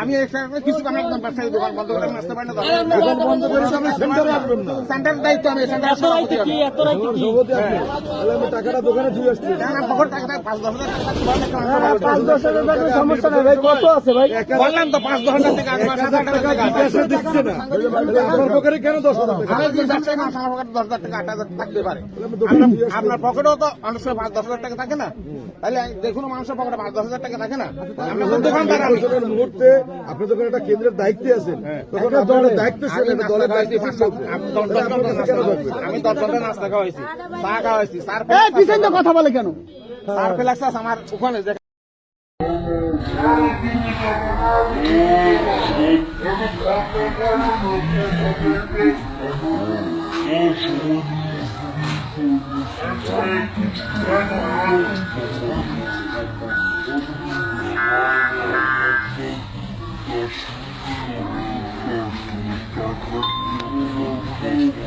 আমি কিছু ব্যবসায়ী দোকান বন্ধ করে আসতে পারি না, সেন্টার দায়িত্ব আমি টাকাটা দোকানে দিয়ে আসছি। 5-10 সমস্যা নেই ভাই, কত আছে ভাই বললাম তো 5-10 টাকা দিচ্ছে না আপনার পকেটে কেন 10,000 টাকা? আমার পকেটে 10,000 টাকা 8,000 থাকতে পারে, আপনার পকেটেও তো অনেক সময় 5-10,000 টাকা থাকে না, তাহলে দেখুন মানুষের পকেটে 5-10,000 টাকা থাকে না। দোকানদার মুহূর্তে আপনি যখন একটা কেন্দ্রের দায়িত্বে আছেন তখন দলের দায়িত্ব আমি 10 ঘন্টা নাস্তা খাওয়াইছি, চা খাওয়াইছি, কথা বলে কেন? স্যার ফ্লেক্স আমার ওখানে Yes.